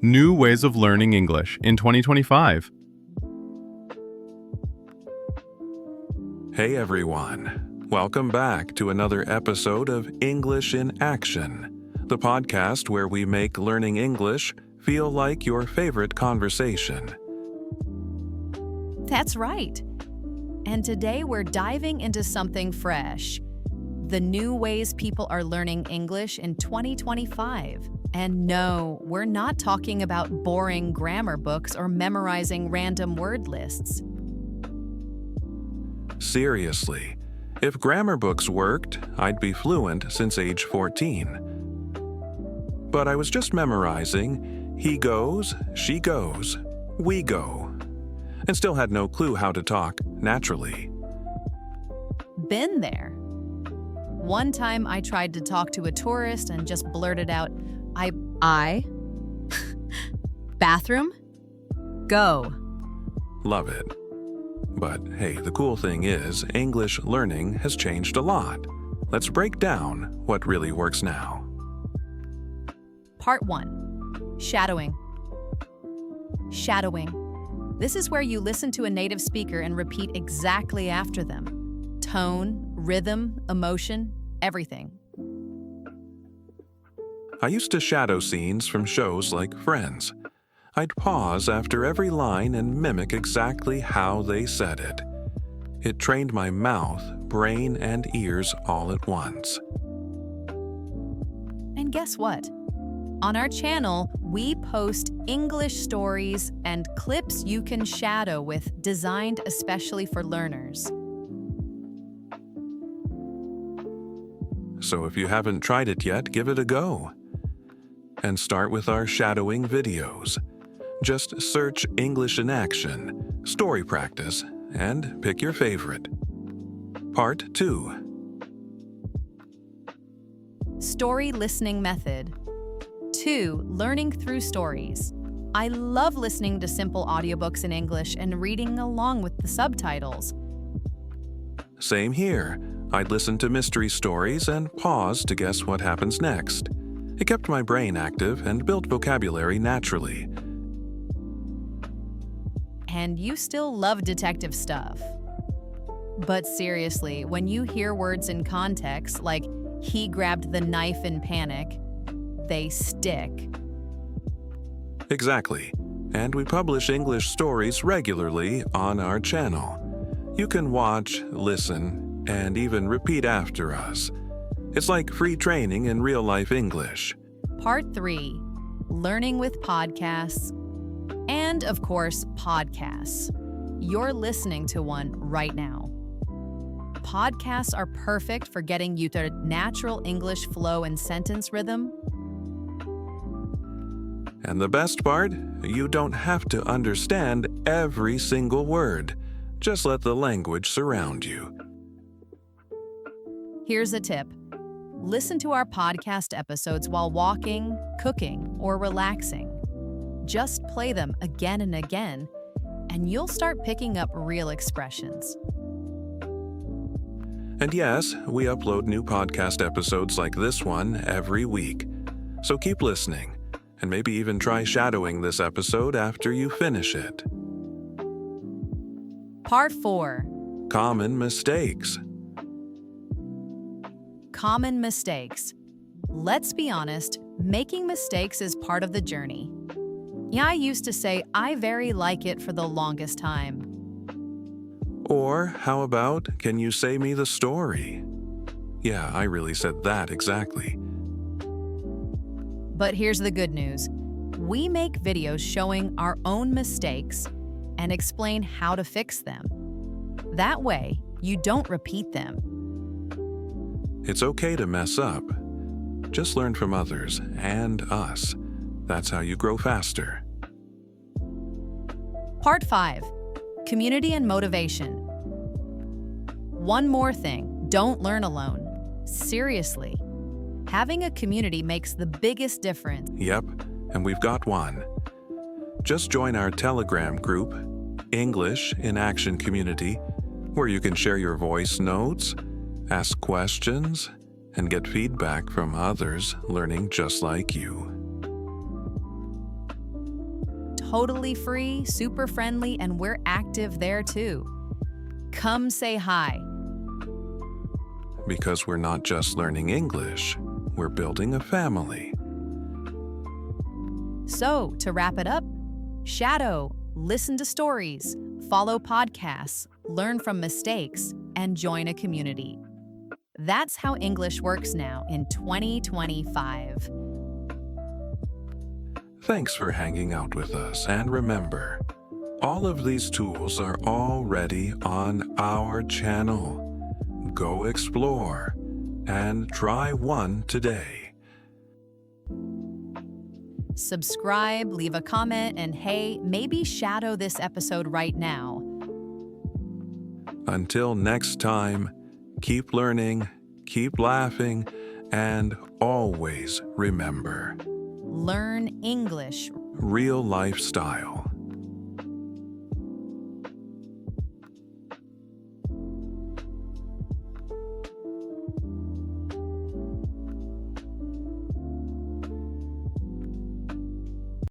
New ways of learning English in 2025. Hey everyone, welcome back to another episode of English in Action, the podcast where we make learning English feel like your favorite conversation. That's right. And today we're diving into something fresh. The new ways people are learning English in 2025. And no, we're not talking about boring grammar books or memorizing random word lists. Seriously, if grammar books worked, I'd be fluent since age 14. But I was just memorizing, he goes, she goes, we go, and still had no clue how to talk naturally. Been there. One time I tried to talk to a tourist and just blurted out, I, bathroom, go. Love it. But hey, the cool thing is, English learning has changed a lot. Let's break down what really works now. Part 1. Shadowing. Shadowing. This is where you listen to a native speaker and repeat exactly after them. Tone, rhythm, emotion, everything. I used to shadow scenes from shows like Friends. I'd pause after every line and mimic exactly how they said it. It trained my mouth, brain, and ears all at once. And guess what? On our channel, we post English stories and clips you can shadow with, designed especially for learners. So if you haven't tried it yet, give it a go. And start with our shadowing videos. Just search English in Action, Story Practice, and pick your favorite. Part 2. Story listening method. 2. Learning through stories. I love listening to simple audiobooks in English and reading along with the subtitles. Same here. I'd listen to mystery stories and pause to guess what happens next. It kept my brain active and built vocabulary naturally. And you still love detective stuff. But seriously, when you hear words in context, like he grabbed the knife in panic, they stick. Exactly. And we publish English stories regularly on our channel. You can watch, listen, and even repeat after us. It's like free training in real-life English. Part 3. Learning with podcasts. And, of course, podcasts. You're listening to one right now. Podcasts are perfect for getting you the natural English flow and sentence rhythm. And the best part, you don't have to understand every single word. Just let the language surround you. Here's a tip. Listen to our podcast episodes while walking, cooking, or relaxing. Just play them again and again, and you'll start picking up real expressions. And yes, we upload new podcast episodes like this one every week. So keep listening, and maybe even try shadowing this episode after you finish it. Part 4. Common mistakes. Common mistakes. Let's be honest, making mistakes is part of the journey. Yeah, I used to say, I very like it for the longest time. Or how about, can you say me the story? Yeah, I really said that exactly. But here's the good news. We make videos showing our own mistakes and explain how to fix them. That way, you don't repeat them. It's okay to mess up. Just learn from others and us. That's how you grow faster. Part 5. Community and motivation. One more thing, don't learn alone. Seriously. Having a community makes the biggest difference. Yep, and we've got one. Just join our Telegram group, English in Action Community, where you can share your voice notes, ask questions, and get feedback from others learning just like you. totally free, super friendly, and we're active there too. Come say hi. Because we're not just learning English, we're building a family. So, to wrap it up, shadow, listen to stories, follow podcasts, learn from mistakes, and join a community. That's how English works now in 2025. Thanks for hanging out with us, and remember, all of these tools are already on our channel. Go explore and try one today. Subscribe, leave a comment, and hey, maybe shadow this episode right now. Until next time, keep learning, keep laughing, and always remember, Learn English. real life style.